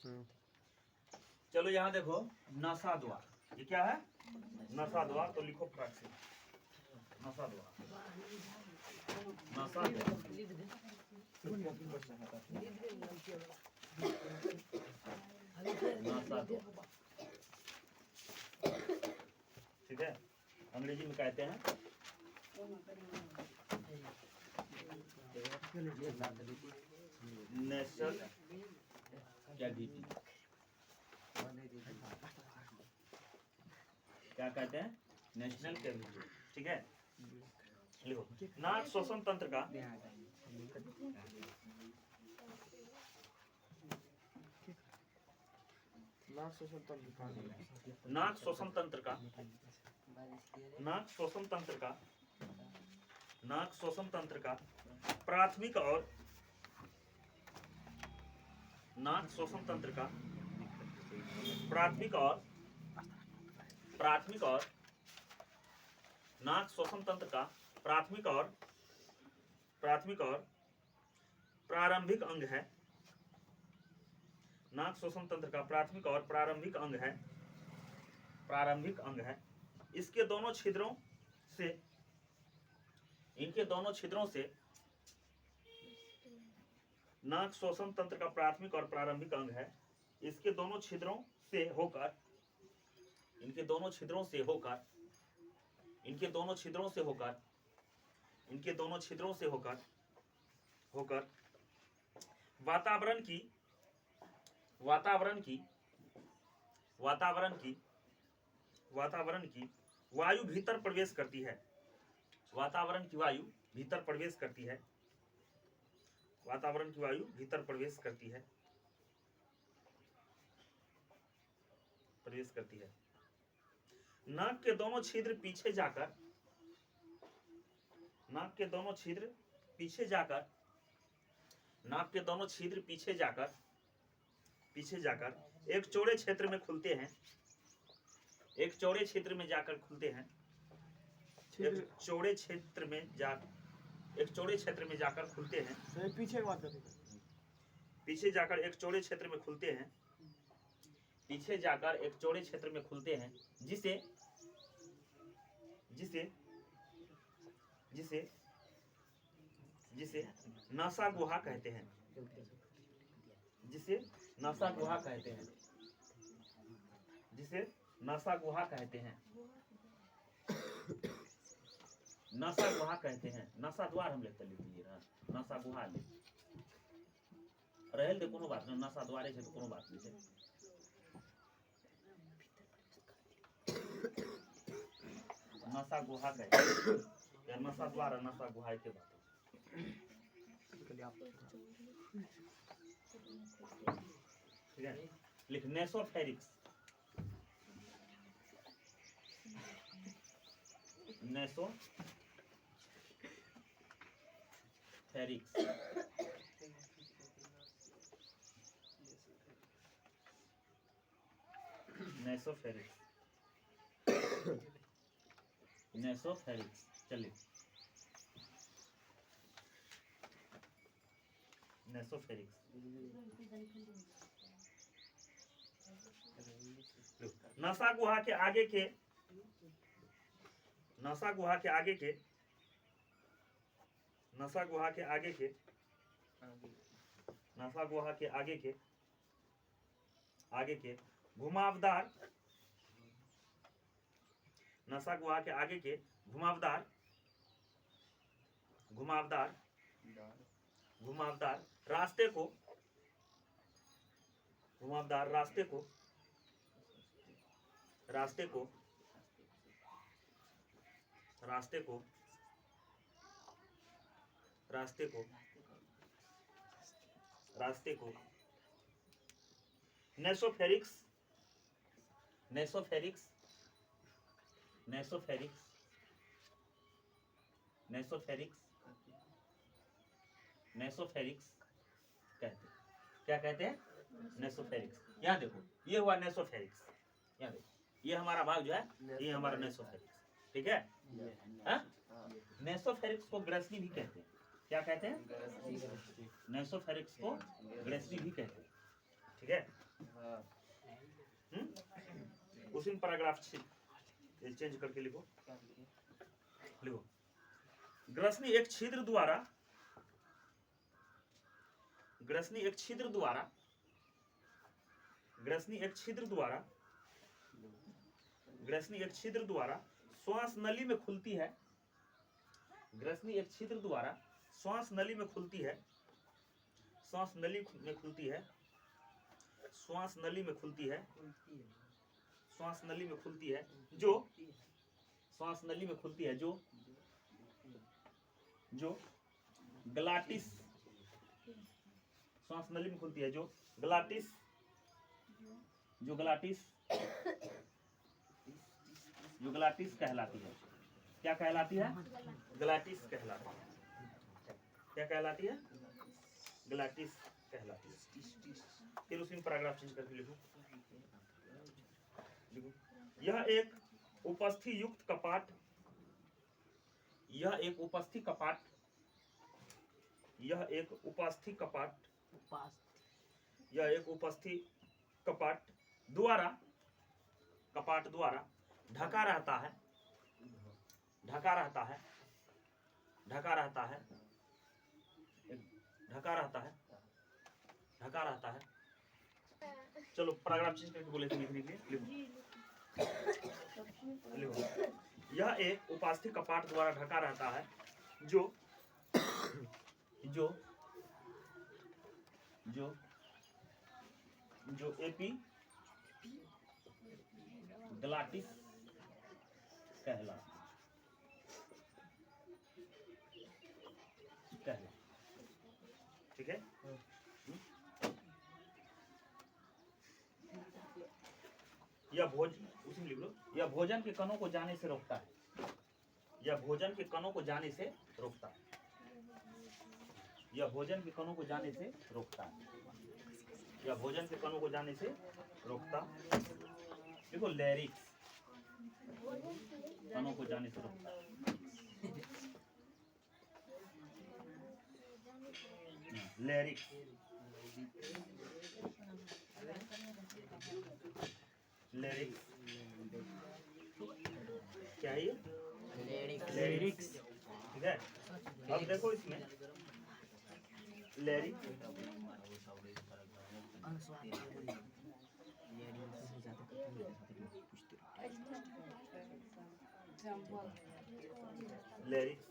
चलो यहाँ देखो नशा द्वार, ये क्या है? नशा द्वार। तो लिखो फटाक से नशा द्वार। नशा द्वार, नशा द्वार, ठीक है। अंग्रेजी में कहते हैं नेशनल कैविटी। क्या कहते हैं? नेशनल कैविटी, ठीक है। लिखो नाक श्वसन तंत्र का, नाक श्वसन तंत्र का, नाक श्वसन तंत्र का, नाक श्वसन तंत्र का, नाक श्वसन तंत्र का प्राथमिक और, नाक श्वसन तंत्र का प्राथमिक और, प्राथमिक और, नाक श्वसन तंत्र का प्राथमिक और, प्राथमिक और प्रारंभिक अंग है। नाक श्वसन तंत्र का प्राथमिक और प्रारंभिक अंग है, प्रारंभिक अंग है। इसके दोनों छिद्रों से, इनके दोनों छिद्रों से नाक श्वसन तंत्र का प्राथमिक और प्रारंभिक अंग है। इसके दोनों छिद्रों से होकर, इनके दोनों छिद्रों से होकर, इनके दोनों छिद्रों से होकर, इनके दोनों छिद्रों से होकर होकर वातावरण की, वातावरण की, वातावरण की, वातावरण की वायु भीतर प्रवेश करती है। वातावरण की वायु भीतर प्रवेश करती है। वातावरण की वायु भीतर प्रवेश करती है, प्रवेश करती है। नाक के दोनों छिद्र पीछे जाकर, नाक के दोनों छिद्र पीछे जाकर, नाक के दोनों छिद्र पीछे जाकर, पीछे जाकर एक चौड़े क्षेत्र में खुलते हैं। एक चौड़े क्षेत्र में जाकर खुलते हैं। एक चौड़े क्षेत्र में जा, एक चौड़े क्षेत्र में जाकर खुलते हैं। पीछे की बात करते, पीछे जाकर एक चौड़े क्षेत्र में खुलते हैं। पीछे जाकर एक चौड़े क्षेत्र में खुलते हैं, जिसे जिसे जिसे जिसे नासा गुहा कहते हैं। जिसे नासा गुहा कहते हैं। जिसे नासा गुहा कहते हैं। नासा गुहा कहते हैं। नासा द्वार हम लेते लिखिए ना, नासा गुहा ले रहल दे, कोनो बात नहीं। नासा द्वारे छै तो कोनो बात नहीं छै। नासा गुहा कहते हैं या नासा द्वार, नासा गुहा के बात है, ठीक है। लिख नेसोफेरिक्स, नेसोफेरिक्स, नेसोफेरिक्स, नेसोफेरिक्स। चलिए नेसोफेरिक्स। नासा गुहा के आगे के, नासा गुहा के आगे के, नासा गुहा के आगे के, नासा गुहा के आगे के, आगे के घुमावदार, नासा गुहा के आगे के घुमावदार, घुमावदार, घुमावदार रास्ते को, घुमावदार रास्ते को, रास्ते को, रास्ते को, रास्ते को, रास्ते को नेसोफेरिक्स, नेसोफेरिक्स, नेसोफेरिक्स, नेसोफेरिक्स, नेसोफेरिक्स कहते हैं। क्या कहते हैं? नेसोफेरिक्स। यहाँ देखो ये हुआ नेसोफेरिक्स। यहाँ देखो ये हमारा भाग जो है, ये हमारा नेसोफेरिक्स, ठीक है। नेसोफेरिक्स को ग्रेसली भी कहते हैं। क्या कहते हैं? नेसोफेरिक्स को ग्रेसली भी कहते हैं, ठीक है। उसी में पैराग्राफ चेंज करके लिखो। लिखो ग्रसनी एक छिद्र द्वारा, ग्रसनी एक छिद्र द्वारा, ग्रसनी एक छिद्र द्वारा, ग्रसनी एक छिद्र द्वारा श्वास नली में खुलती है। ग्रसनी एक छिद्र द्वारा श्वास नली में खुलती है, श्वास नली में खुलती है, श्वास नली में खुलती है, श्वास नली में खुलती है, जो श्वास नली में खुलती है, जो ग्लाटिस, श्वास नली में खुलती है, जो ग्लाटिस, जो ग्लाटिस, जो ग्लाटिस कहलाती है। क्या कहलाती है? ग्लाटिस कहलाती है। क्या कहलाती है? ग्लाटिस कहलाती है। फिर उसमें पैराग्राफ चेंज करके लिखो। यह एक उपस्थि युक्त कपाट, यह एक उपस्थि कपाट, यह एक उपस्थि कपाट, यह एक उपस्थि कपाट द्वारा, कपाट द्वारा ढका रहता है, ढका रहता है, ढका रहता है, ढका रहता है, ढका रहता है। चलो पैराग्राफ चेंज करके बोले थे लिखने के लिए। लिखो यह एक उपस्थि कपाट द्वारा ढका रहता है, जो जो जो जो एपी ग्लाटिस कहलाता है। ठीक है। यह उसी में लिख लो, यह भोजन के कणों को जाने से रोकता है, यह भोजन के कणों को जाने से रोकता है, यह भोजन के कणों को जाने से रोकता है, यह भोजन के कणों को जाने से रोकता। देखो लैरिक्स, कणों को जाने से रोकता है। लैरिक्स, लैरिक्स क्या है ये? लैरिक्स। ठीक है। अब देखो इसमें लैरिक्स, लैरिक्स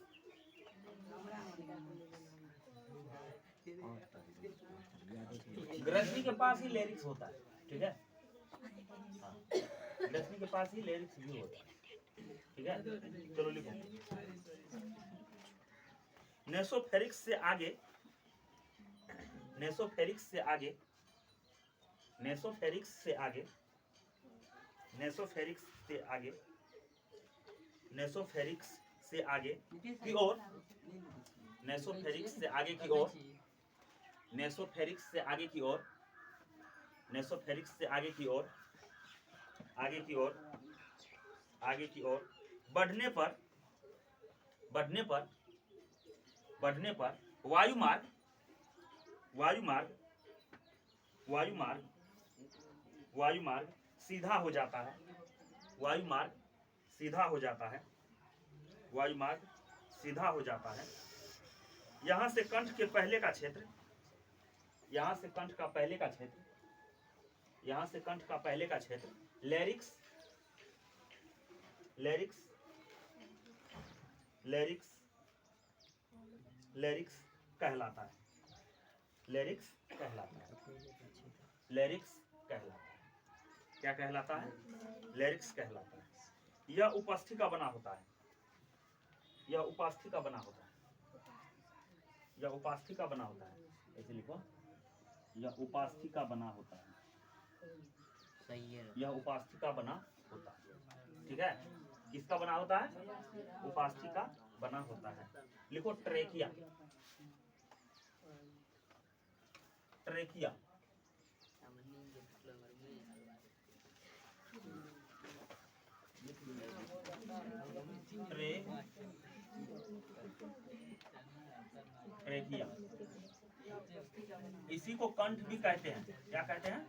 ग्रसनी के पास ही लैरिक्स होता है। ठीक है। ग्रसनी के पास ही लैरिक्स भी होता है। ठीक है। चलो लिखो नेसोफेरिक्स से आगे, नेसोफेरिक्स से आगे, नेसोफेरिक्स से आगे, नेसोफेरिक्स से आगे, नेसोफेरिक्स से आगे की ओर, नेसोफेरिक्स से आगे की ओर, नेसोफेरिक्स से आगे की ओर, नेसोफेरिक्स से आगे की ओर, आगे की ओर, आगे की ओर बढ़ने पर, बढ़ने पर, बढ़ने पर वायुमार्ग, वायुमार्ग, वायुमार्ग, वायुमार्ग सीधा हो जाता है, वायुमार्ग सीधा हो जाता है, वायुमार्ग सीधा हो जाता है। यहाँ से कंठ के पहले का क्षेत्र, यहाँ से कंठ का पहले का क्षेत्र, यहाँ से कंठ का पहले का क्षेत्र लैरिक्स, लैरिक्स, लैरिक्स, लैरिक्स कहलाता है, लैरिक्स कहलाता है, लैरिक्स कहलाता है। क्या कहलाता है? लैरिक्स कहलाता है। यह उपस्थि का बना होता है, यह उपस्थि का बना होता है, यह उपस्थि का बना होता है। ऐसे लिखो, यह उपस्थि का बना होता है, यह उपस्थि का बना होता है। ठीक है। किसका बना होता है? उपस्थि का बना होता है। लिखो ट्रेकिया, ट्रेकिया, ट्रेकिया, इसी को कंठ भी कहते हैं। क्या कहते हैं?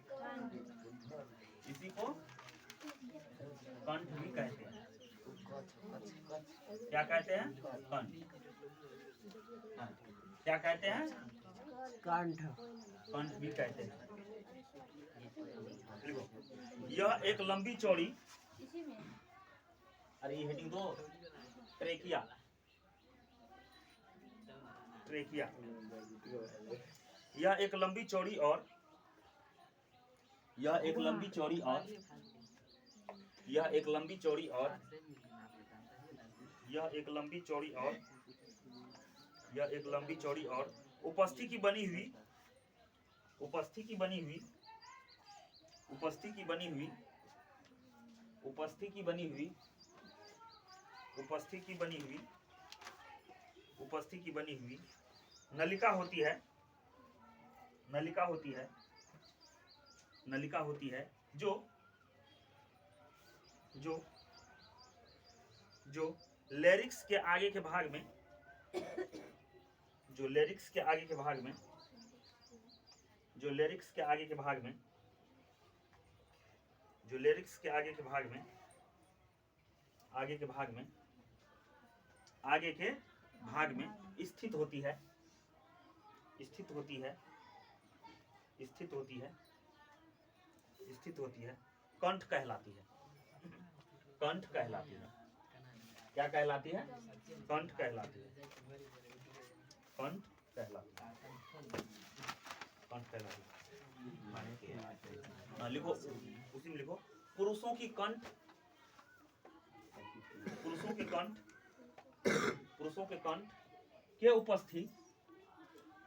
क्या कहते हैं? कंठ। हाँ, क्या कहते हैं? कंठ। कंठ भी कहते हैं। देखो, यह एक लंबी चौड़ी, अरे ये हेडिंग दो, ट्रेकिया। ट्रेकिया यह एक लंबी चौड़ी और यह एक लंबी चौड़ी और यह एक लंबी चौड़ी और यह एक लंबी चौड़ी और यह एक लंबी चौड़ी और उपस्थिति की बनी हुई उपस्थिति की बनी हुई उपस्थिति की बनी हुई उपस्थिति की बनी हुई उपस्थिति की बनी हुई उपस्थिति की बनी हुई नलिका होती है। नलिका होती है। नलिका होती है जो जो जो लेरिक्स के आगे के भाग में जो लेरिक्स के आगे के भाग में जो लेरिक्स के आगे के भाग में जो लिरिक्स के आगे के भाग में आगे के भाग में आगे के भाग में स्थित होती है। स्थित होती है। स्थित होती है। स्थित होती है। कंठ कहलाती है। कंठ कहलाती है। क्या कहलाती है? कंठ कहलाती है। कंठ कहलाती है। कंठ कहलाती है। लिखो, उसी में लिखो, पुरुषों की कंठ, पुरुषों के कंठ, पुरुषों के कंठ के उपस्थिति,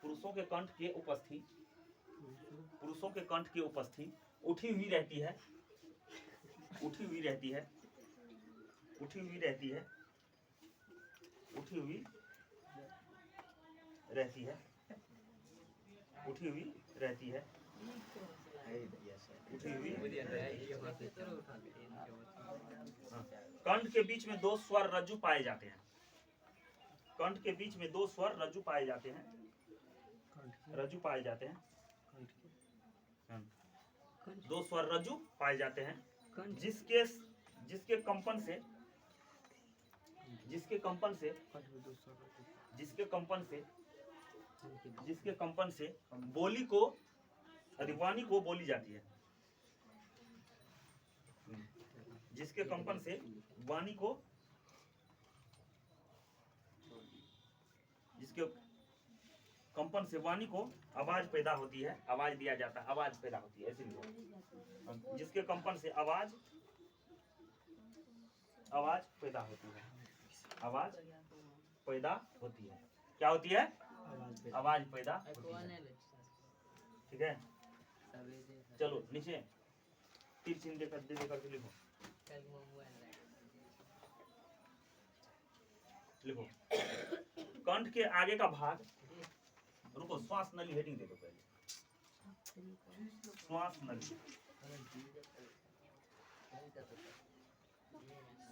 पुरुषों के कंठ के उपस्थिति, पुरुषों के कंठ की उपस्थिति उठी हुई रहती है। उठी हुई रहती है। उठी हुई रहती है। उठी हुई रहती है। उठी हुई रहती है। उठी हुई। कंठ के बीच में दो स्वर रज्जु पाए जाते हैं। कंठ के बीच में दो स्वर रज्जु पाए जाते हैं। रज्जु पाए जाते हैं। दो स्वर रज्जु पाए जाते हैं, जिसके जिसके कंपन से जिसके कंपन से जिसके कंपन से जिसके कंपन से बोली को वाणी को बोली जाती है। जिसके कंपन से वाणी को जिसके कंपन से वाणी को आवाज पैदा होती है। आवाज दिया जाता है। आवाज पैदा होती है। ऐसे नहीं, जिसके कंपन से आवाज पैदा होती है। आवाज पैदा होती है। क्या होती है? आवाज पैदा होती है। ठीक है, चलो नीचे तीर चिन्ह देकर के लिखो। लिखो, कंठ के आगे का भाग, रुको, श्वास नली हेडिंग देखो पहले। श्वास नली,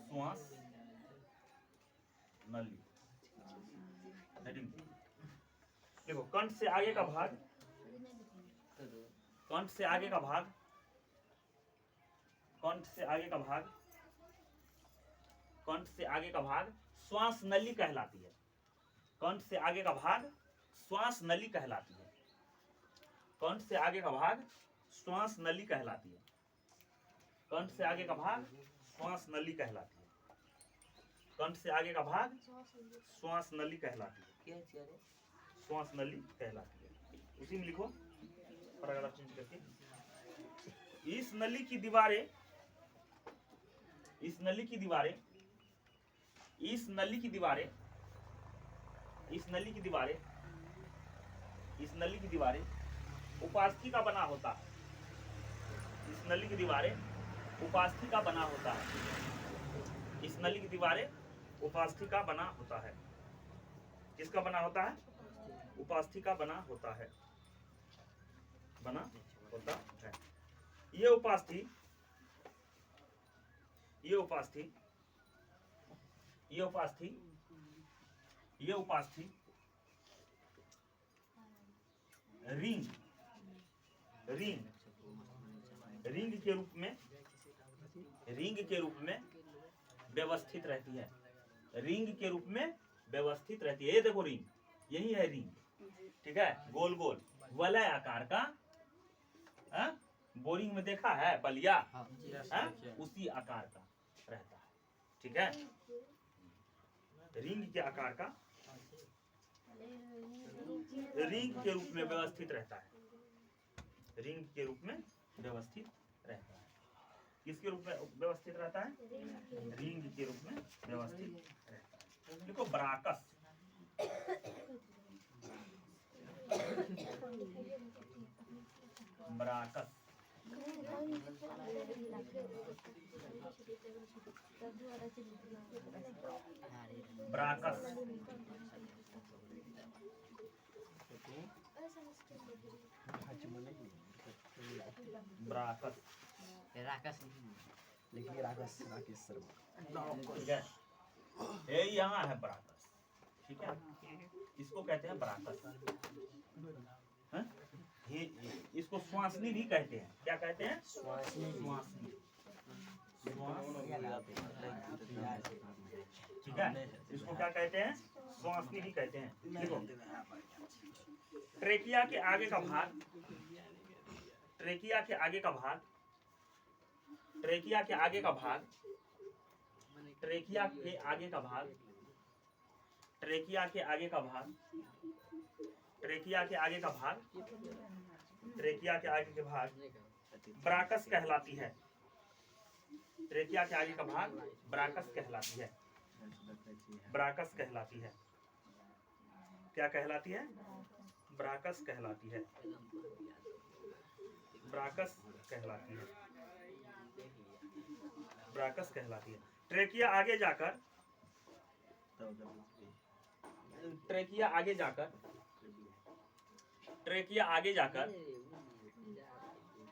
श्वास नली हेडिंग देखो। कंठ से आगे का भाग, कंठ से आगे का भाग, कंठ से आगे का भाग, कंठ से आगे का भाग श्वास नली कहलाती है। कंठ से आगे का भाग श्वास नली कहलाती है। कंठ से आगे का भाग श्वास नली कहलाती है। कंठ से आगे का भाग श्वास नली कहलाती है। कंठ से आगे का भाग श्वास नली कहलाती है। श्वास नली कहलाती है। उसी में लिखो, पैराग्राफ चेंज करके। इस नली की दीवारें, इस नली की दीवारें, इस नली की दीवारें, इस नली की दीवारें, इस नली की दीवारें उपास्थि का बना होता है। इस नली की दीवारें उपास्थि का बना होता है। इस नली की दीवारें उपास्थि का बना होता है। किसका बना होता है? उपास्थि का बना होता है। बना होता है। ये उपास्थि, ये उपास्थि, ये उपास्थि, ये उपास्थि रिंग, रिंग, रिंग के रूप में, रिंग के रूप में व्यवस्थित रहती है। रिंग के रूप में व्यवस्थित रहती है। ये देखो रिंग, यही है रिंग, ठीक है, गोल गोल वलय आकार का। बोरिंग में देखा है बलिया, उसी आकार का रहता है, ठीक है, रिंग के आकार का, रिंग के रूप में व्यवस्थित रहता है, रिंग के रूप में व्यवस्थित रहता है। किसके रूप में व्यवस्थित रहता है? रिंग के रूप में व्यवस्थित रहता है। देखो ब्राकस, ब्राकस, ब्राकस, ब्राकस, राकस लिखिए राकेश, राकेश शर्मा। ठीक है, ये यहाँ है ब्राकस, ठीक है, इसको कहते हैं ब्राकस। हैं? इसको श्वासनी भी कहते हैं। क्या कहते हैं? श्वासनी। श्वासनी, ठीक है, इसको क्या कहते हैं? श्वासनी भी कहते हैं। देखो ट्रेकिया के आगे का भाग, ट्रेकिया के आगे का भाग, ट्रेकिया के आगे का भाग, ट्रेकिया के आगे का भाग, ट्रेकिया के आगे का भाग, ट्रेकिया के आगे का भाग, ट्रेकिया के आगे के भाग ब्राकस कहलाती है। ट्रेकिया के आगे का भाग ब्राकस कहलाती है, ब्राकस कहलाती है। क्या कहलाती है? ब्राकस कहलाती है, ब्राकस कहलाती है, ब्राकस कहलाती है। ट्रेकिया आगे जाकर, ट्रेकिया आगे जाकर, ट्रेकिया आगे जाकर,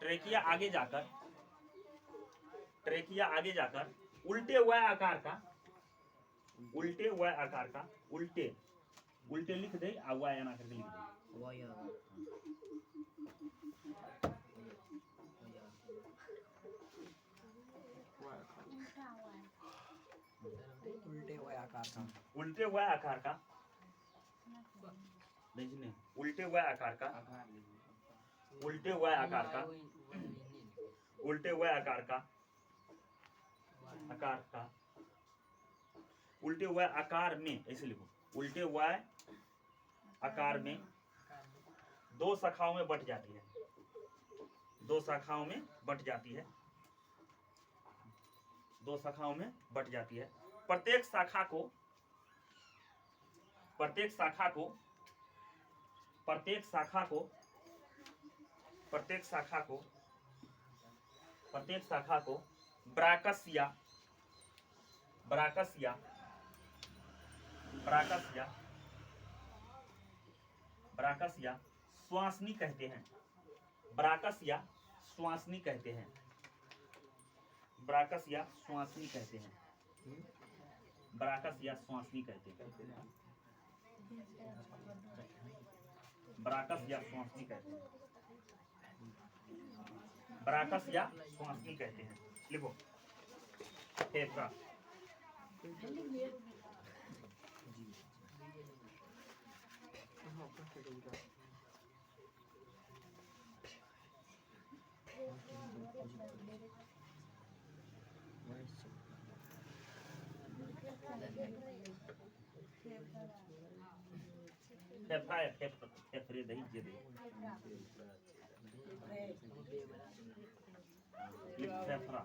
ट्रेकिया आगे जाकर, ट्रेकिया आगे जाकर उल्टे हुआ आकार का, उल्टे हुआ आकार का, उल्टे, उल्टे लिख दे, हुआ ना करके लिख दे। उल्टे हुए आकार का, उल्टे हुआ आकार का, नहीं, उल्टे हुआ आकार का, उल्टे हुआ आकार का, उल्टे हुआ आकार का, आकार का, उल्टे हुआ आकार में, ऐसे लिखो, उल्टे हुआ आकार में दो शाखाओं में बट जाती है, दो शाखाओं में बट जाती है, दो शाखाओं में बट जाती है। प्रत्येक शाखा को, प्रत्येक शाखा को, प्रत्येक शाखा को, प्रत्येक शाखा को, प्रत्येक शाखा को ब्राकस या, ब्राकस या, ब्राकस या, ब्राकस या श्वासनी कहते हैं। ब्राकस या श्वासनी कहते हैं, ब्राकस या श्वासनी कहते हैं, ब्राकस या श्वासनी कहते हैं, ब्राकस या श्वासनी कहते हैं, ब्राकस या श्वासनी कहते हैं। लिखो फेफड़ा, फेफड़ा है, फेफड़े दही जे दे, फेफड़ा,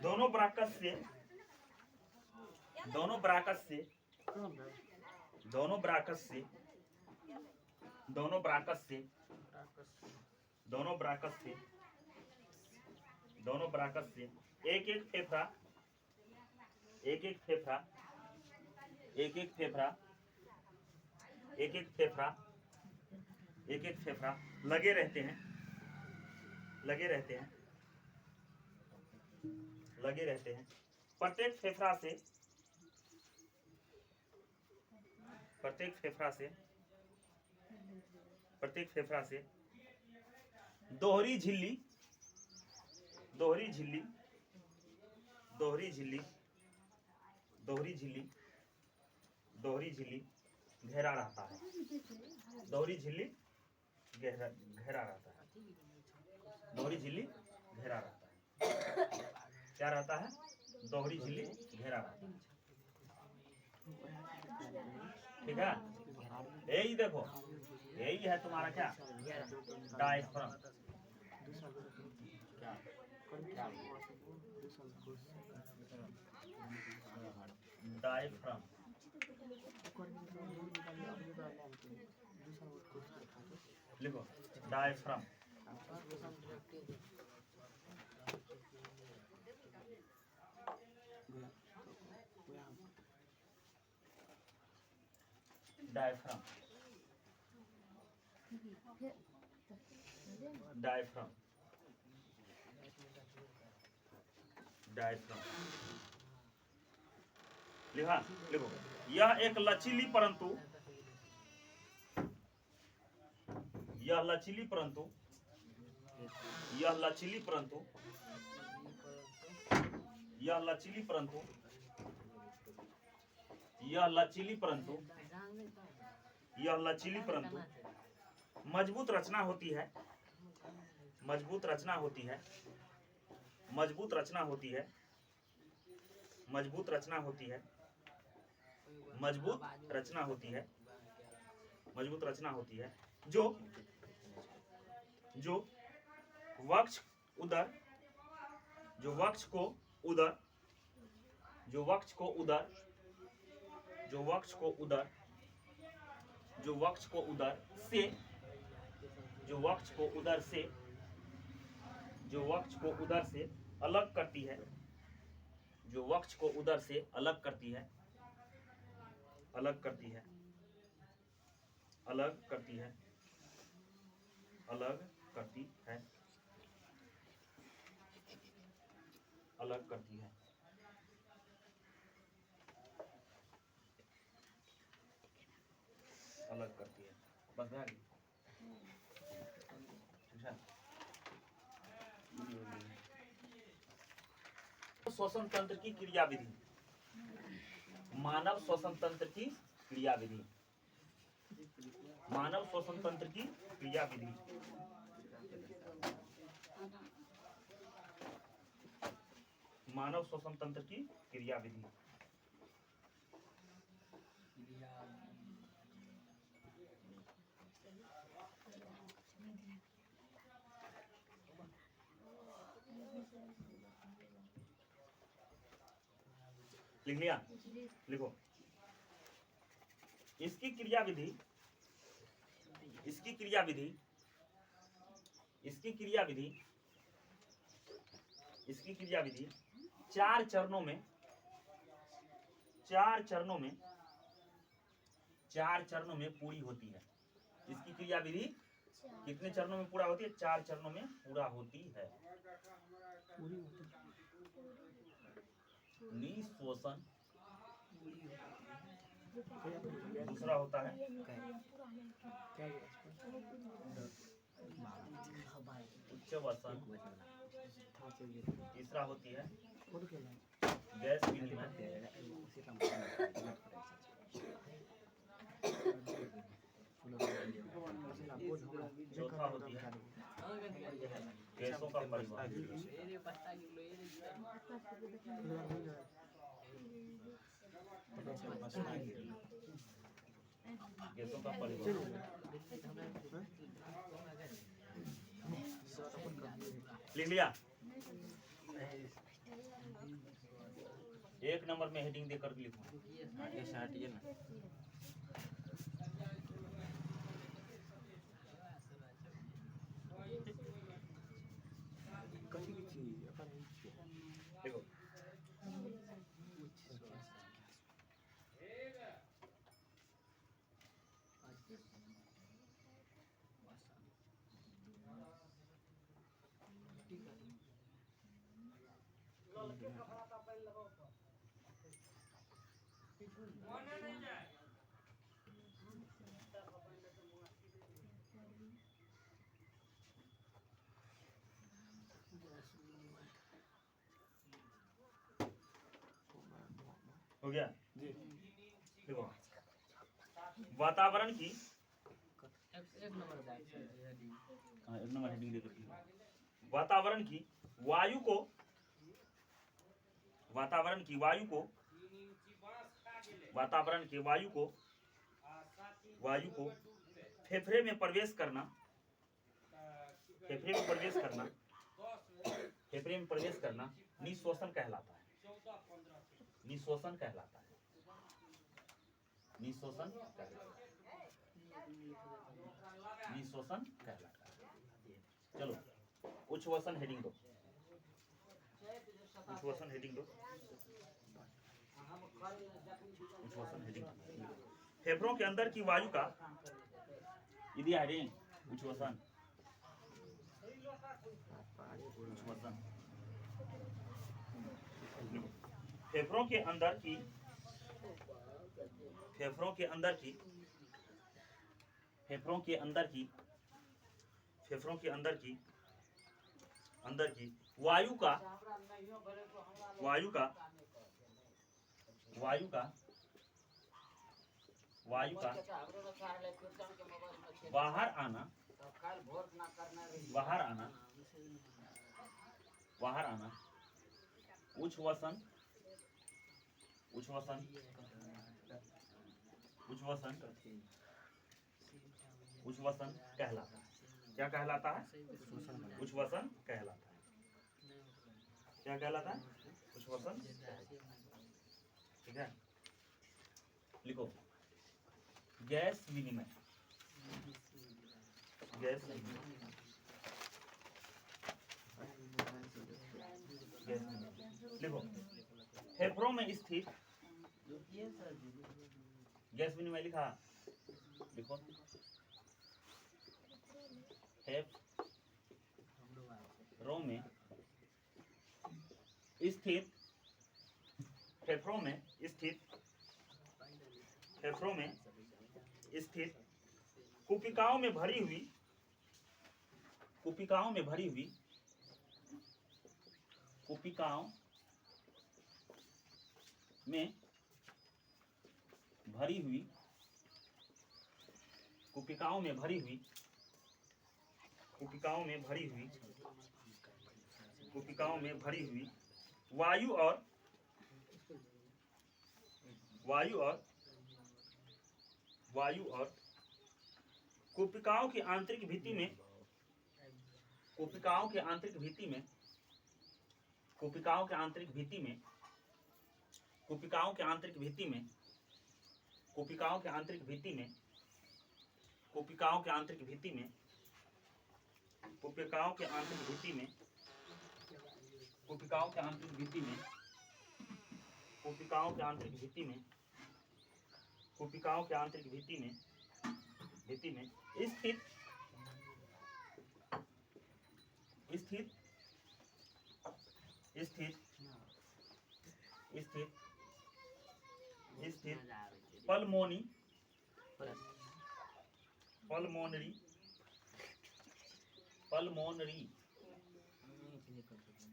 दोनों ब्राकस से, दोनों ब्राकस से, दोनों ब्राकस से, दोनों ब्राकस से, दोनों ब्राकस से, दोनों ब्राकस से एक एक फेफड़ा, एक एक फेफड़ा, एक एक फेफड़ा, एक एक फेफड़ा, एक एक फेफड़ा लगे रहते हैं, लगे रहते हैं, लगे रहते हैं। प्रत्येक फेफड़ा से प्रत्येक फेफड़ा से प्रत्येक फेफड़ा से दोहरी झिल्ली दोहरी झिल्ली दोहरी झिल्ली दोहरी झिल्ली दोहरी झिल्ली घेरा रहता है। दोहरी झिल्ली घेरा रहता है। दोहरी झिल्ली घेरा रहता है। क्या रहता है? दोहरी झिल्ली घेरा रहता है। ठीक है, यही देखो, यही है तुम्हारा क्या, डायफ्राम। डायफ्राम लिखो, डायफ्राम। डायफ्राम डायफ्राम डायफ्राम लिखा, लिखो, यह एक लचीली परंतु यह लचीली परंतु यह लचीली परंतु यह लचीली परंतु यह लचीली परंतु यह लचीली परंतु मजबूत रचना होती है। मजबूत रचना होती है। मजबूत रचना होती है। मजबूत रचना होती है। मजबूत रचना होती है। मजबूत रचना होती है जो वक्ष उदर जो वक्ष को उदर जो वक्ष को उदर जो वक्ष को उदर जो वक्ष को उदर से जो वक्ष को उदर से जो वक्ष को उदर से अलग करती है। जो वक्ष को उदर से अलग करती है। अलग करती है। अलग करती है। अलग करती है। अलग करती है। अलग करती है। बस आ गई। श्वसन तंत्र की क्रियाविधि। मानव श्वसन तंत्र की क्रियाविधि। मानव श्वसन तंत्र की क्रियाविधि। मानव श्वसन तंत्र की क्रियाविधि। लिख लिया? लिखो, इसकी क्रियाविधि इसकी क्रियाविधि इसकी क्रियाविधि इसकी क्रियाविधि चार चरणों में पूरी होती है। इसकी क्रियाविधि कितने चरणों में पूरा होती है? 4 चरणों में पूरा होती है। निःश्वसन, दूसरा होता है उच्चवसन, तीसरा होती है गैस विनिमय, चौथा होती है गैसों का परिवहन। गैसों का परिवहन। लिख लिया? 1 नंबर में हेडिंग देकर लिखो। आगे से हटिए ना। देखो, हेडिंग हटा हो गया। जी देखो वातावरण की एक नंबर हेडिंग हाँ, एक नंबर हेडिंग दे करके वातावरण की वायु को वातावरण की वायु को वातावरण की वायु को फेफड़े में प्रवेश करना फेफड़े में प्रवेश करना फेफड़े में प्रवेश करना निश्वसन कहलाता है। निश्वसन कहलाता है। निश्वसन कहलाता है। निश्वसन कहलाता है। चलो उच्छ्वसन हेडिंग दो। उच्छ्वसन हेडिंग दो। उच्छ्वसन हेडिंग दो। फेफड़ों के अंदर की वायु का यदि हेडिंग उच्छ्वसन उच्छ्वसन फेफड़ों के अंदर की फेफड़ों के अंदर की फेफड़ों के अंदर की फेफड़ों के अंदर की वायु का वायु का वायु का वायु का बाहर आना बाहर आना बाहर आना उच्छ्वसन उच्छ्वसन उच्छ्वसन उच्छ्वसन कहलाता है। क्या कहलाता है? उच्छ्वसन कहलाता है। क्या कहलाता है? उच्छ्वसन। ठीक है, लिखो गैस विनिमय। गैस विनिमय गैस विनिमय लिखो फेफड़ों में स्थित गैस विनिमय लिखा लिखो फेफड़ों में स्थित फेफड़ों में स्थित फेफड़ों में स्थित कुपिकाओं में भरी हुई कुपिकाओं में भरी हुई कुपिकाओं में भरी हुई कुपिकाओं में भरी हुई कुपिकाओं में भरी हुई कुपिकाओं में भरी हुई वायु और कुपिकाओं की आंतरिक भित्ति में कुपिकाओं के आंतरिक भित्ति में कुपिकाओं के आंतरिक भित्ति में कुपिकाओं के आंतरिक भित्ति में कुपिकाओं के आंतरिक भित्ति में कुपिकाओं के आंतरिक भित्ति में कुपिकाओं के आंतरिक भित्ति में कुपिकाओं के आंतरिक भित्ति में कुपिकाओं के आंतरिक भित्ति में कुपिकाओं के आंतरिक भित्ति में स्थित स्थित स्थित स्थित स्थित पल्मोनरी पल्मोनरी पल्मोनरी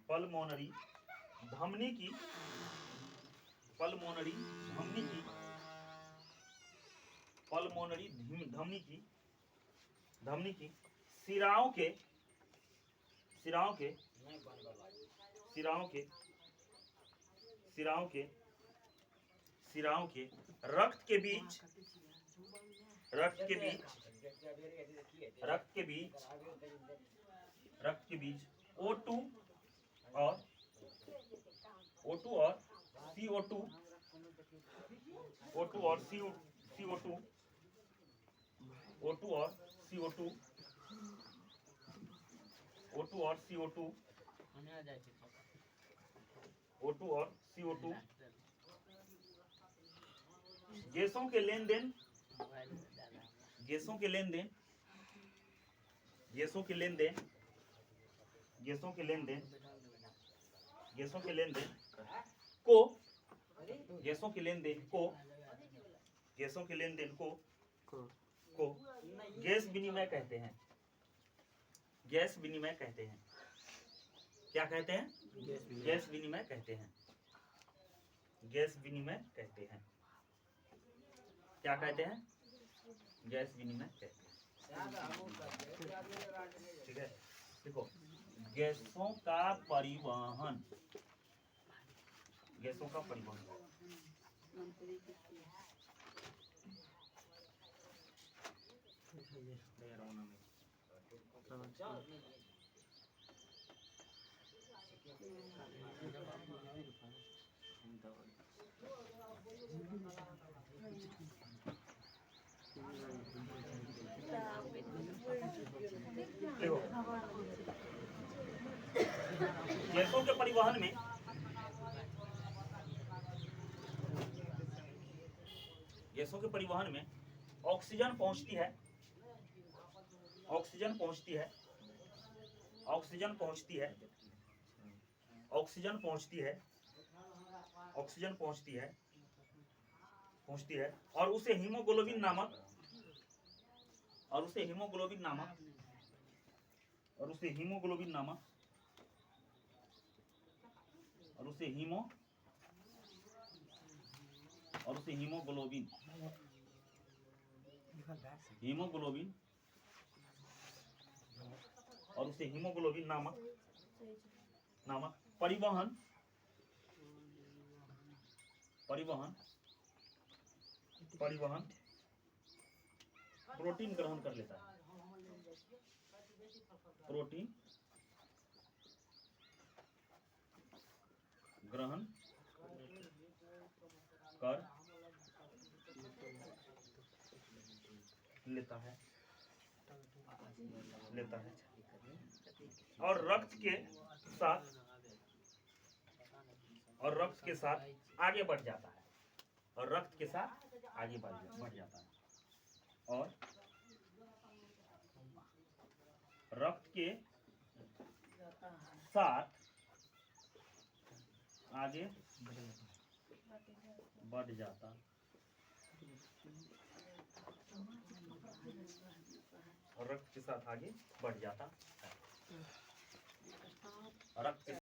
पल्मोनरी धमनी की पल्मोनरी धमनी की पल्मोनरी धमनी की धमनी की सिराओं के सिराओं के सिराओं के सिराओं के सिराओं के रक्त के बीच रक्त के बीच रक्त के बीच रक्त के बीच O2 और O2 और CO2 O2 और CO2 O2 और CO2 O2 और CO2 O2 और CO2 गैसों के लेन देन गैसों के लेन देन गैसों के लेन देन गैसों के लेन देन गैसों के लेन देन को गैसों के लेन देन को गैसों के लेन देन को गैस विनिमय कहते हैं। गैस विनिमय कहते हैं। क्या कहते हैं? गैस विनिमय कहते हैं। गैस विनिमय कहते हैं। क्या कहते हैं? गैस विनिमय कहते हैं। ठीक है, देखो गैसों का परिवहन, गैसों का परिवहन देखो गैसों के परिवहन में गैसों के परिवहन में ऑक्सीजन पहुंचती है, ऑक्सीजन पहुंचती है, ऑक्सीजन पहुंचती है, ऑक्सीजन पहुंचती है, ऑक्सीजन पहुंचती है, पहुंचती है और उसे हीमोग्लोबिन नामक और उसे हीमोग्लोबिन नामक और उसे हीमोग्लोबिन नामक और उसे हीमोग्लोबिन हीमोग्लोबिन और उसे हीमोग्लोबिन नामक परिवहन प्रोटीन ग्रहण कर लेता है। प्रोटीन ग्रहण कर लेता है और रक्त के साथ आगे बढ़ जाता है और रक्त के साथ आगे बढ़ जाता है और रक्त के साथ आगे बढ़ जाता और रक्त के साथ आगे बढ़ जाता है। रक्त